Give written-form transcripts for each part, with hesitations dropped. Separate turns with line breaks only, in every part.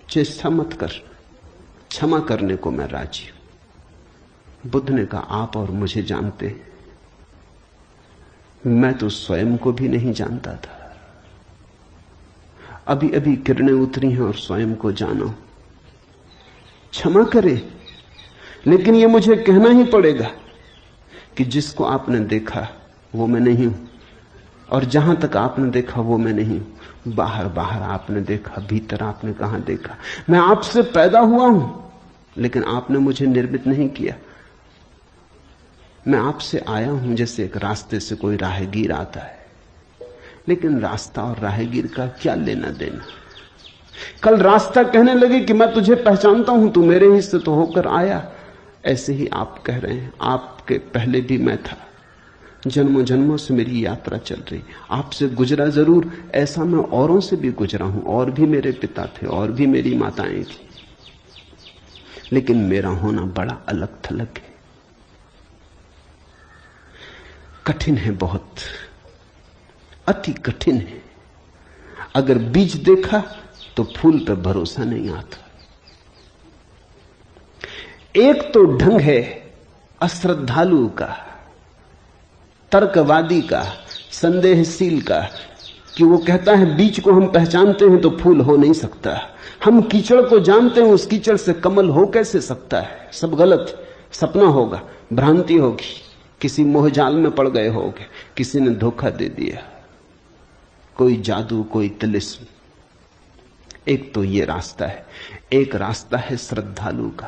चेष्टा मत कर, क्षमा करने को मैं राजी हूं। बुद्ध ने कहा, आप और मुझे जानते हैं, मैं तो स्वयं को भी नहीं जानता था। अभी अभी किरणें उतरी हैं और स्वयं को जानो। क्षमा करे, लेकिन यह मुझे कहना ही पड़ेगा कि जिसको आपने देखा वो मैं नहीं हूं, और जहां तक आपने देखा वो मैं नहीं हूं। बाहर बाहर आपने देखा, भीतर आपने कहां देखा। मैं आपसे पैदा हुआ हूं, लेकिन आपने मुझे निर्मित नहीं किया। मैं आपसे आया हूं जैसे एक रास्ते से कोई राहगीर आता है, लेकिन रास्ता और राहगीर का क्या लेना देना। कल रास्ता कहने लगे कि मैं तुझे पहचानता हूं, तू मेरे ही से तो होकर आया। ऐसे ही आप कह रहे हैं, आपके पहले भी मैं था, जन्मों जन्मों से मेरी यात्रा चल रही, आपसे गुजरा जरूर, ऐसा मैं औरों से भी गुजरा हूं, और भी मेरे पिता थे, और भी मेरी माताएं थी, लेकिन मेरा होना बड़ा अलग थलग है, कठिन है, बहुत अति कठिन है। अगर बीज देखा तो फूल पर भरोसा नहीं आता। एक तो ढंग है अश्रद्धालु का, तर्कवादी का, संदेहशील का, कि वो कहता है बीज को हम पहचानते हैं तो फूल हो नहीं सकता। हम कीचड़ को जानते हैं, उस कीचड़ से कमल हो कैसे सकता है। सब गलत, सपना होगा, भ्रांति होगी, किसी मोहजाल में पड़ गए होगे, किसी ने धोखा दे दिया, कोई जादू, कोई तिलिस्म। एक तो ये रास्ता है। एक रास्ता है श्रद्धालु का,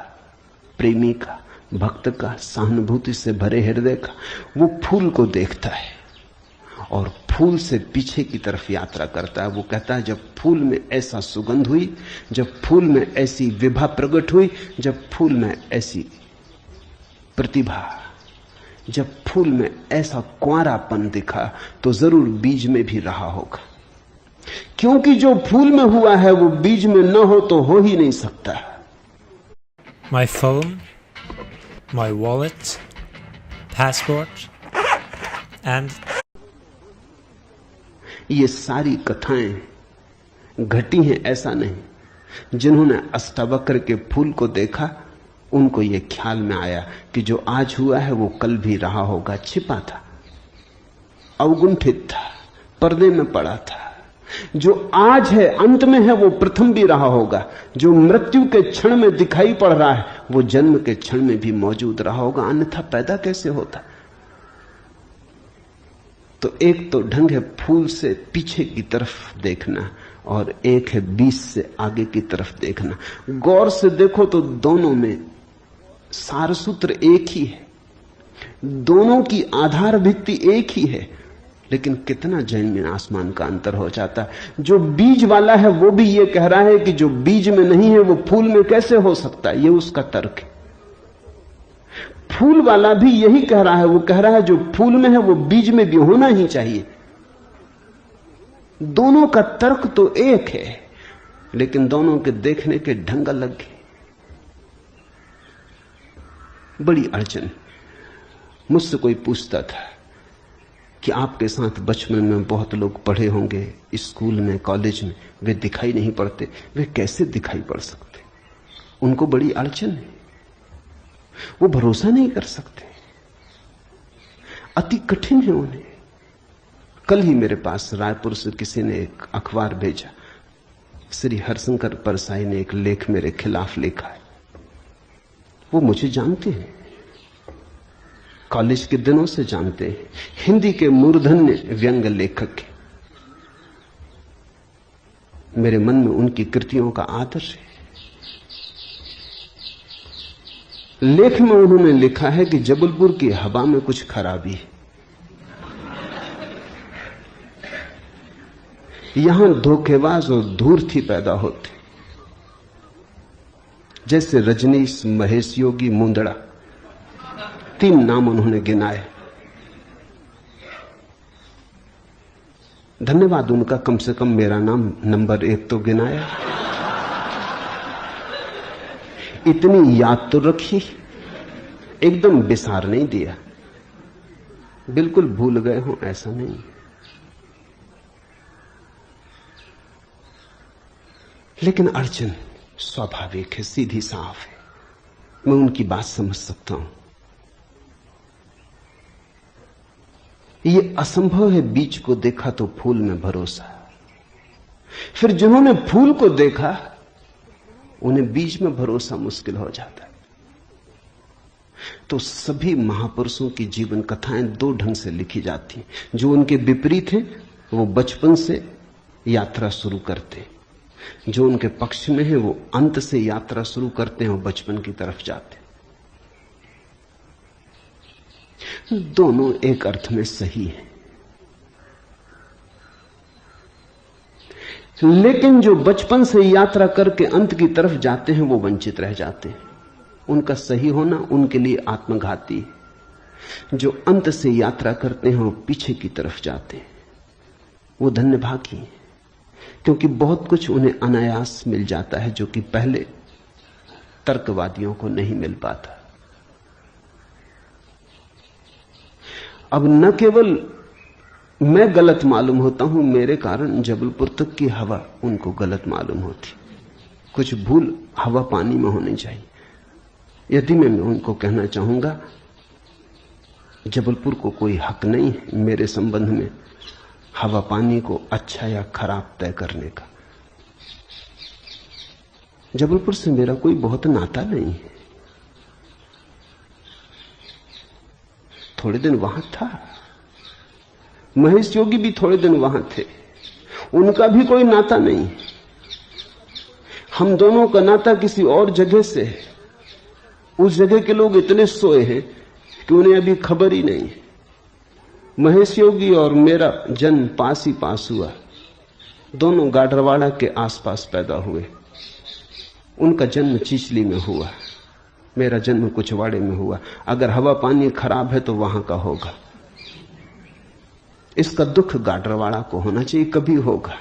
प्रेमी का, भक्त का, सहानुभूति से भरे हृदय का। वो फूल को देखता है और फूल से पीछे की तरफ यात्रा करता है। वो कहता है जब फूल में ऐसा सुगंध हुई, जब फूल में ऐसी विभा प्रकट हुई, जब फूल में ऐसी प्रतिभा, जब फूल में ऐसा कुंवारापन दिखा, तो जरूर बीज में भी रहा होगा। क्योंकि जो फूल में हुआ है वो बीज में न हो तो हो ही नहीं सकता।
My phone, my wallet, passport, and
ये सारी कथाएं घटी हैं, ऐसा नहीं। जिन्होंने अष्टावक्र के फूल को देखा, उनको ये ख्याल में आया कि जो आज हुआ है वो कल भी रहा होगा। छिपा था, अवगुंठित था, पर्दे में पड़ा था। जो आज है, अंत में है, वो प्रथम भी रहा होगा। जो मृत्यु के क्षण में दिखाई पड़ रहा है, वो जन्म के क्षण में भी मौजूद रहा होगा, अन्यथा पैदा कैसे होता। तो एक तो ढंग है फूल से पीछे की तरफ देखना, और एक है बीज से आगे की तरफ देखना। गौर से देखो तो दोनों में सारसूत्र एक ही है, दोनों की आधार भित्ति एक ही है, लेकिन कितना जमीन आसमान का अंतर हो जाता है। जो बीज वाला है वो भी ये कह रहा है कि जो बीज में नहीं है वो फूल में कैसे हो सकता है, ये उसका तर्क है। फूल वाला भी यही कह रहा है, वो कह रहा है जो फूल में है वो बीज में भी होना ही चाहिए। दोनों का तर्क तो एक है, लेकिन दोनों के देखने के ढंग अलग है। बड़ी अड़चन। मुझसे कोई पूछता था कि आपके साथ बचपन में बहुत लोग पढ़े होंगे, स्कूल में, कॉलेज में, वे दिखाई नहीं पड़ते। वे कैसे दिखाई पड़ सकते? उनको बड़ी अड़चन है, वो भरोसा नहीं कर सकते, अति कठिन है उन्हें। कल ही मेरे पास रायपुर से किसी ने एक अखबार भेजा, श्री हरशंकर परसाई ने एक लेख मेरे खिलाफ लिखा है। वो मुझे जानते हैं, कॉलेज के दिनों से जानते हैं, हिंदी के मूर्धन्य व्यंग्य लेखक हैं। मेरे मन में उनकी कृतियों का आदर है। लेख में उन्होंने लिखा है कि जबलपुर की हवा में कुछ खराबी है, यहां धोखेबाज और धूर्ती पैदा होते, जैसे रजनीश, महेश योगी, मुंदड़ा, 3 नाम उन्होंने गिनाए। धन्यवाद उनका, कम से कम मेरा नाम नंबर 1 तो गिनाया। इतनी याद तो रखी, एकदम बिसार नहीं दिया, बिल्कुल भूल गए हो ऐसा नहीं। लेकिन अड़चन स्वाभाविक है, सीधी साफ है, मैं उनकी बात समझ सकता हूं। ये असंभव है बीज को देखा तो फूल में भरोसा। फिर जिन्होंने फूल को देखा उन्हें बीज में भरोसा मुश्किल हो जाता है। तो सभी महापुरुषों की जीवन कथाएं दो ढंग से लिखी जाती हैं। जो उनके विपरीत हैं वो बचपन से यात्रा शुरू करते हैं, जो उनके पक्ष में है वो अंत से यात्रा शुरू करते हैं और बचपन की तरफ जाते हैं। दोनों एक अर्थ में सही है, लेकिन जो बचपन से यात्रा करके अंत की तरफ जाते हैं वो वंचित रह जाते हैं। उनका सही होना उनके लिए आत्मघाती है। जो अंत से यात्रा करते हैं वो पीछे की तरफ जाते हैं, वो धन्यभागी हैं, क्योंकि बहुत कुछ उन्हें अनायास मिल जाता है जो कि पहले तर्कवादियों को नहीं मिल पाता। अब न केवल मैं गलत मालूम होता हूं, मेरे कारण जबलपुर तक की हवा उनको गलत मालूम होती। कुछ भूल हवा पानी में होनी चाहिए। यदि मैं उनको कहना चाहूंगा जबलपुर को कोई हक नहीं है मेरे संबंध में हवा पानी को अच्छा या खराब तय करने का। जबलपुर से मेरा कोई बहुत नाता नहीं है। थोड़े दिन वहां था, महेश योगी भी थोड़े दिन वहां थे, उनका भी कोई नाता नहीं। हम दोनों का नाता किसी और जगह से है। उस जगह के लोग इतने सोए हैं कि उन्हें अभी खबर ही नहीं है। महेश योगी और मेरा जन्म पास ही पास हुआ, दोनों गाडरवाड़ा के आसपास पैदा हुए। उनका जन्म चिचली में हुआ, मेरा जन्म कुचवाड़े में हुआ। अगर हवा पानी खराब है तो वहां का होगा। इसका दुख गाडरवाड़ा को होना चाहिए, कभी होगा,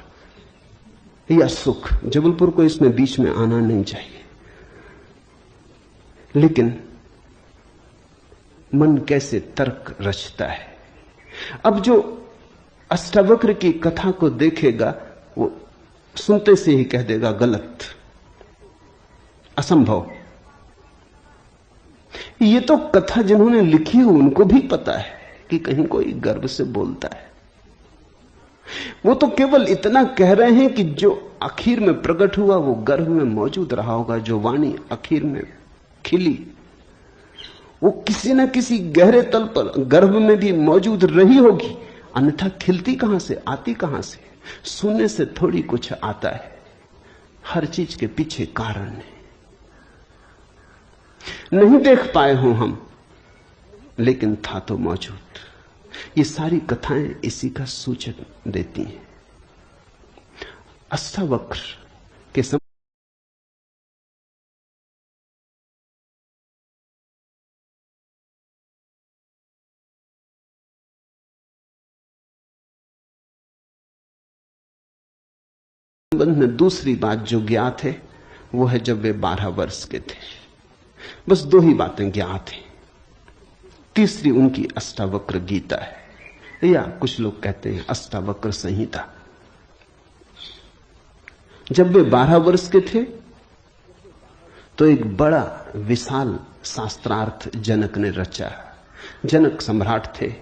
या सुख। जबलपुर को इसमें बीच में आना नहीं चाहिए। लेकिन मन कैसे तर्क रचता है। अब जो अष्टावक्र की कथा को देखेगा वो सुनते से ही कह देगा गलत, असंभव। ये तो कथा जिन्होंने लिखी है उनको भी पता है कि कहीं कोई गर्व से बोलता है। वो तो केवल इतना कह रहे हैं कि जो आखिर में प्रकट हुआ वो गर्भ में मौजूद रहा होगा। जो वाणी आखिर में खिली वो किसी न किसी गहरे तल पर गर्भ में भी मौजूद रही होगी, अन्यथा खिलती कहां से, आती कहां से? सुनने से थोड़ी कुछ आता है, हर चीज के पीछे कारण है। नहीं देख पाए हो हम, लेकिन था तो मौजूद। ये सारी कथाएं इसी का सूचक देती हैं। अष्टावक्र के संबंध में दूसरी बात जो ज्ञात है वो है जब वे 12 वर्ष के थे। बस दो ही बातें ज्ञात हैं। तीसरी उनकी अष्टावक्र गीता है, या कुछ लोग कहते हैं अष्टावक्र संहिता। जब वे 12 वर्ष के थे तो एक बड़ा विशाल शास्त्रार्थ जनक ने रचा। जनक सम्राट थे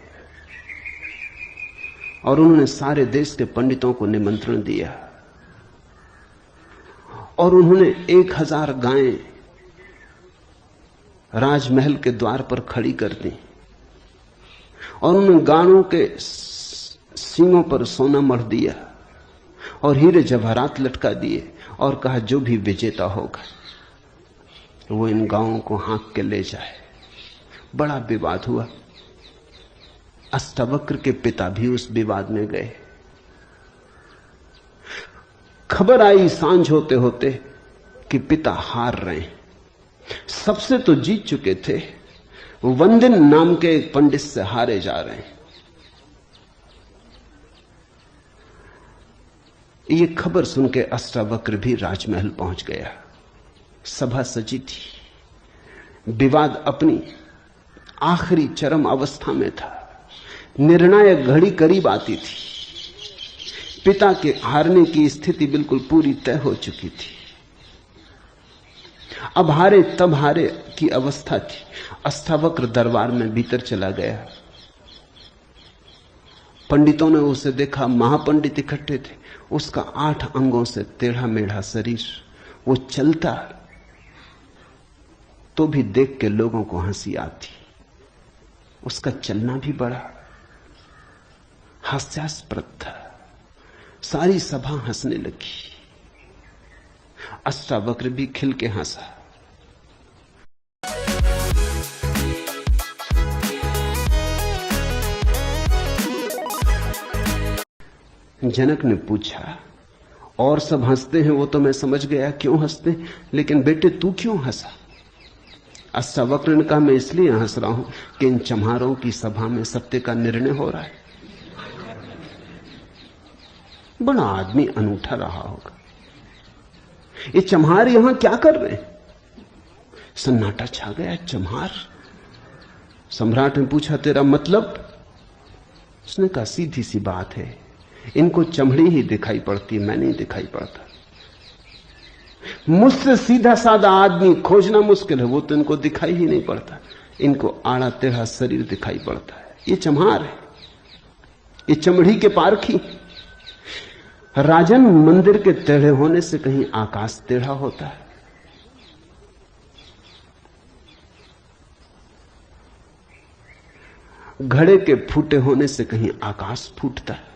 और उन्होंने सारे देश के पंडितों को निमंत्रण दिया और उन्होंने 1000 गायें राजमहल के द्वार पर खड़ी कर दी और उन्होंने गायों के सींगों पर सोना मढ़ दिया और हीरे जवाहरात लटका दिए और कहा जो भी विजेता होगा वो इन गायों को हाँक के ले जाए। बड़ा विवाद हुआ। अष्टावक्र के पिता भी उस विवाद में गए। खबर आई सांझ होते होते कि पिता हार रहे हैं। सबसे तो जीत चुके थे, वंदिन नाम के एक पंडित से हारे जा रहे हैं। ये खबर सुन के अष्टावक्र भी राजमहल पहुंच गया। सभा सजी थी, विवाद अपनी आखिरी चरम अवस्था में था, निर्णायक घड़ी करीब आती थी। पिता के हारने की स्थिति बिल्कुल पूरी तय हो चुकी थी। अब हारे तब हारे की अवस्था थी। अष्टावक्र दरबार में भीतर चला गया। पंडितों ने उसे देखा, महापंडित इकट्ठे थे। उसका 8 अंगों से टेढ़ा मेढ़ा शरीर, वो चलता तो भी देख के लोगों को हंसी आती। उसका चलना भी बड़ा हास्यास्पद था। सारी सभा हंसने लगी। अष्टावक्र भी खिल के हंसा। जनक ने पूछा, और सब हंसते हैं वो तो मैं समझ गया क्यों हंसते, लेकिन बेटे तू क्यों हंसा? अष्टावक्र ने कहा, मैं इसलिए हंस रहा हूं कि इन चम्हारों की सभा में सत्य का निर्णय हो रहा है। बड़ा आदमी अनूठा रहा होगा। ये चम्हार यहां क्या कर रहे हैं? सन्नाटा छा गया। चम्हार? सम्राट ने पूछा, तेरा मतलब? उसने कहा, सीधी सी बात है, इनको चमड़ी ही दिखाई पड़ती, मैं नहीं दिखाई पड़ता। मुझसे सीधा साधा आदमी खोजना मुश्किल है, वो तो इनको दिखाई ही नहीं पड़ता। इनको आड़ा टेढ़ा शरीर दिखाई पड़ता है। ये चम्हार है, ये चमड़ी के पारखी। राजन, मंदिर के टेढ़े होने से कहीं आकाश टेढ़ा होता है? घड़े के फूटे होने से कहीं आकाश फूटता है?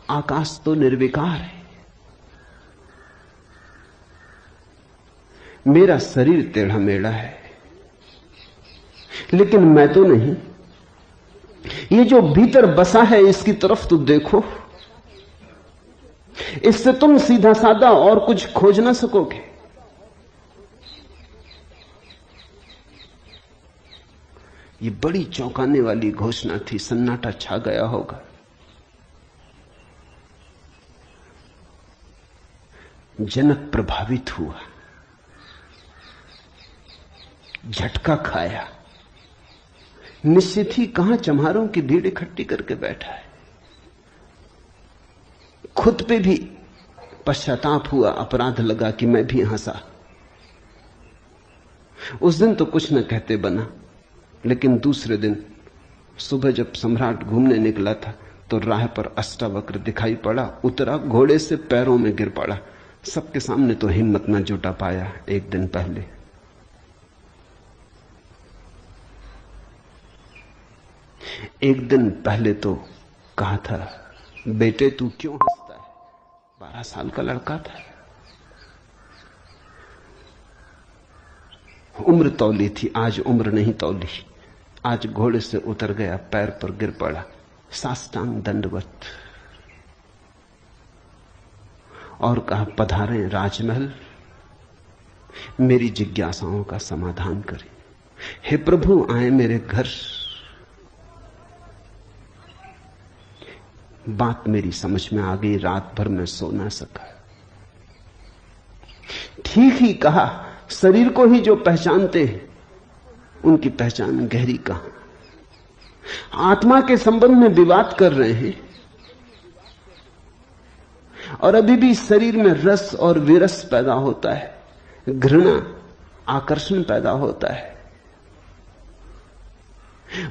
आकाश तो निर्विकार है। मेरा शरीर टेढ़ा मेढ़ा है, लेकिन मैं तो नहीं। ये जो भीतर बसा है इसकी तरफ तो देखो। इससे तुम सीधा साधा और कुछ खोज ना सकोगे। ये बड़ी चौंकाने वाली घोषणा थी। सन्नाटा छा गया होगा। जनक प्रभावित हुआ, झटका खाया। निश्चित ही कहां चम्हारों की भीड़ इकट्ठी करके बैठा है। खुद पे भी पश्चाताप हुआ, अपराध लगा कि मैं भी हंसा। उस दिन तो कुछ न कहते बना, लेकिन दूसरे दिन सुबह जब सम्राट घूमने निकला था तो राह पर अष्टावक्र दिखाई पड़ा। उतरा, घोड़े से पैरों में गिर पड़ा। सबके सामने तो हिम्मत न जुटा पाया। एक दिन पहले तो कहा था, बेटे तू क्यों हंसता है? 12 साल का लड़का था। उम्र तौली थी, आज उम्र नहीं तौली। आज घोड़े से उतर गया, पैर पर गिर पड़ा, साष्टांग दंडवत, और कहा, पधारें राजमहल, मेरी जिज्ञासाओं का समाधान करें। हे प्रभु, आए मेरे घर। बात मेरी समझ में आ गई। रात भर में सो ना सका। ठीक ही कहा, शरीर को ही जो पहचानते हैं उनकी पहचान गहरी कहां। आत्मा के संबंध में विवाद कर रहे हैं और अभी भी शरीर में रस और विरस पैदा होता है, घृणा, आकर्षण पैदा होता है।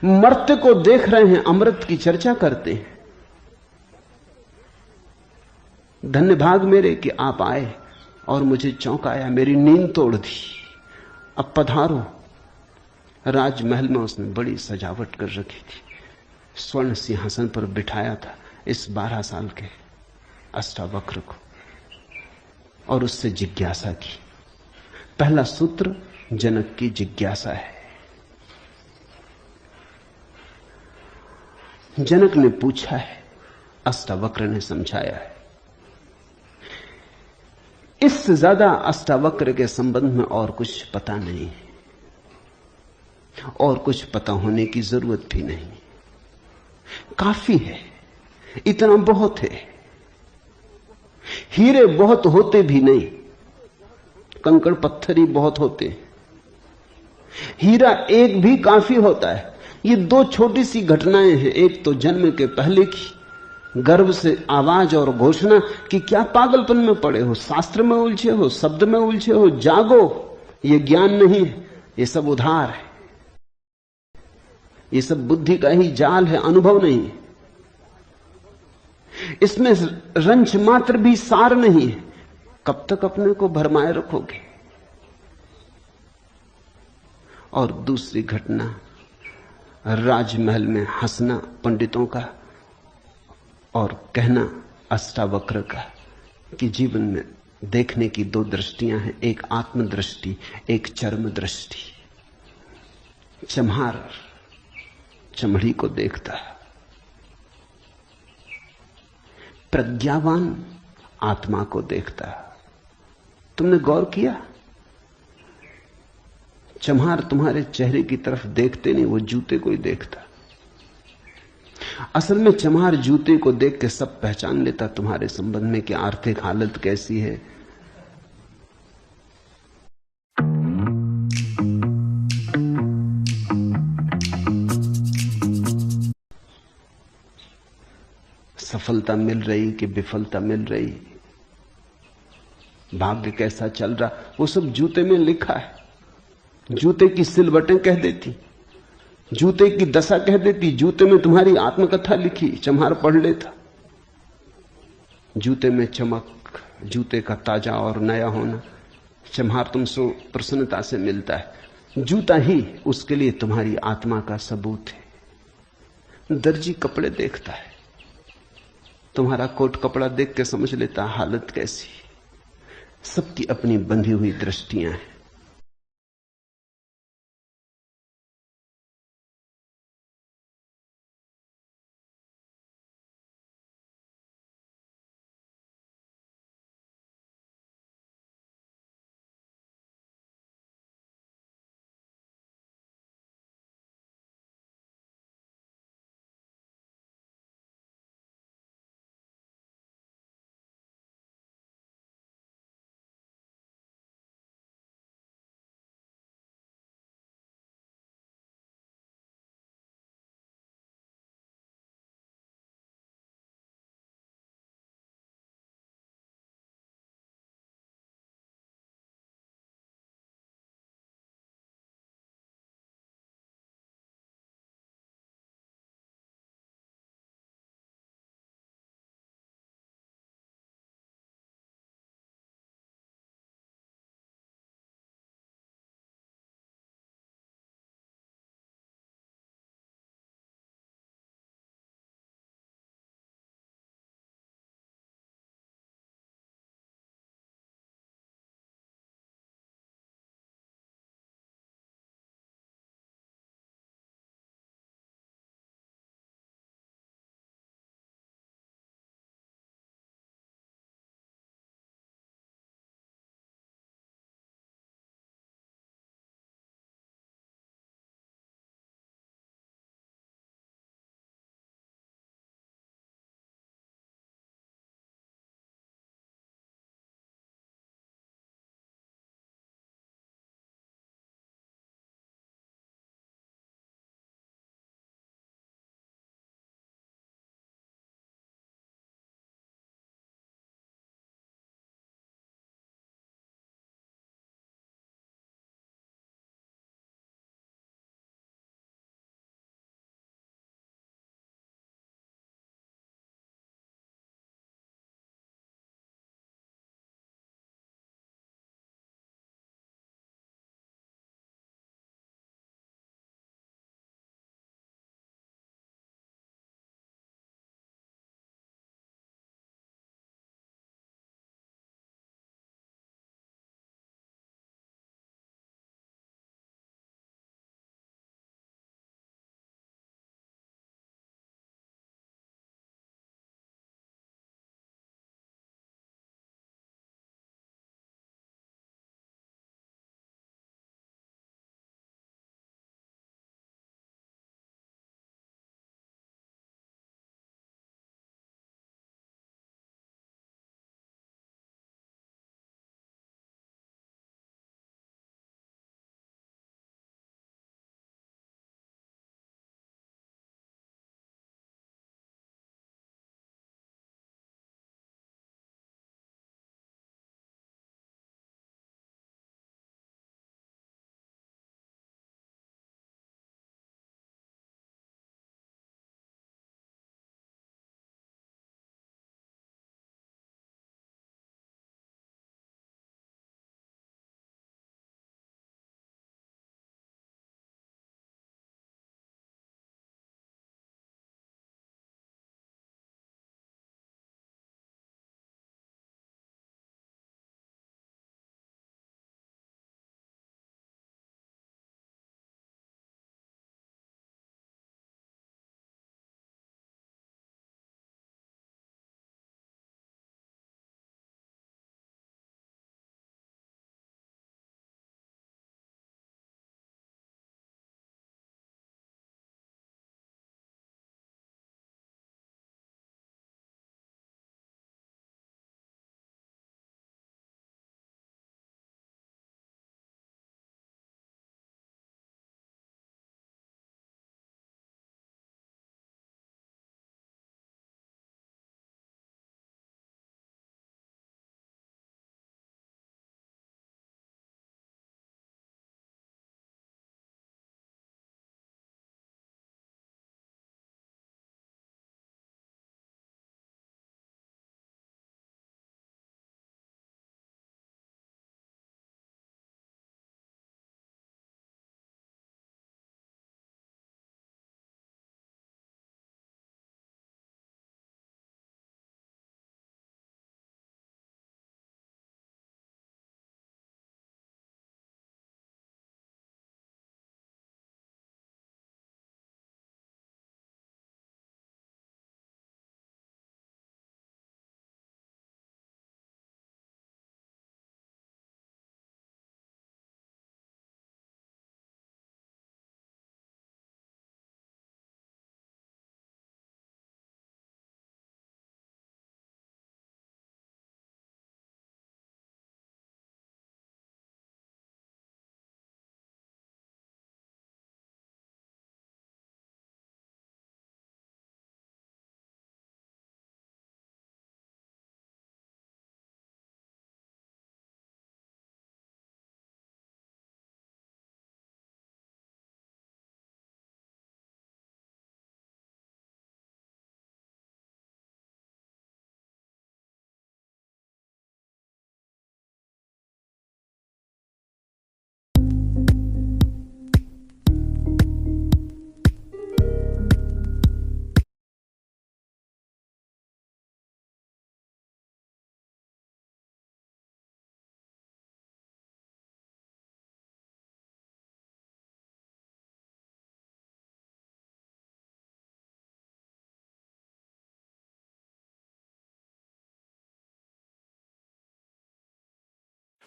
मर्त्य को देख रहे हैं, अमृत की चर्चा करते हैं। धन्य भाग मेरे कि आप आए और मुझे चौंकाया, मेरी नींद तोड़ दी। अब पधारो। राजमहल में उसने बड़ी सजावट कर रखी थी। स्वर्ण सिंहासन पर बिठाया था इस 12 साल के अष्टावक्र को और उससे जिज्ञासा की। पहला सूत्र जनक की जिज्ञासा है। जनक ने पूछा है, अष्टावक्र ने समझाया है। इससे ज्यादा अष्टावक्र के संबंध में और कुछ पता नहीं है, और कुछ पता होने की जरूरत भी नहीं। काफी है, इतना बहुत है। हीरे बहुत होते भी नहीं, कंकड़ पत्थर ही बहुत होते हैं। हीरा एक भी काफी होता है। ये 2 छोटी सी घटनाएं हैं। एक तो जन्म के पहले की, गर्व से आवाज और घोषणा कि क्या पागलपन में पड़े हो, शास्त्र में उलझे हो, शब्द में उलझे हो, जागो। ये ज्ञान नहीं है, ये सब उधार है, ये सब बुद्धि का ही जाल है, अनुभव नहीं है। इसमें रंच मात्र भी सार नहीं है। कब तक अपने को भरमाए रखोगे? और दूसरी घटना, राजमहल में हंसना पंडितों का और कहना अष्टावक्र का कि जीवन में देखने की दो दृष्टियां हैं, एक आत्मदृष्टि, एक चर्म दृष्टि। चम्हार चमड़ी को देखता, प्रज्ञावान आत्मा को देखता। तुमने गौर किया? चम्हार तुम्हारे चेहरे की तरफ देखते नहीं, वो जूते को ही देखता। असल में चम्हार जूते को देख के सब पहचान लेता तुम्हारे संबंध में कि आर्थिक हालत कैसी है। सफलता मिल रही कि विफलता मिल रही, भाग्य कैसा चल रहा, वो सब जूते में लिखा है। जूते की सिलवटें कह देती, जूते की दशा कह देती, जूते में तुम्हारी आत्मकथा लिखी। चम्हार पढ़ लेता। जूते में चमक, जूते का ताजा और नया होना चम्हार तुमसे प्रसन्नता से मिलता है। जूता ही उसके लिए तुम्हारी आत्मा का सबूत है। दर्जी कपड़े देखता है, तुम्हारा कोट कपड़ा देख के समझ लेता हालत कैसी। सबकी अपनी बंधी हुई दृष्टियां हैं।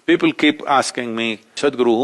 People keep asking me, Sadhguru,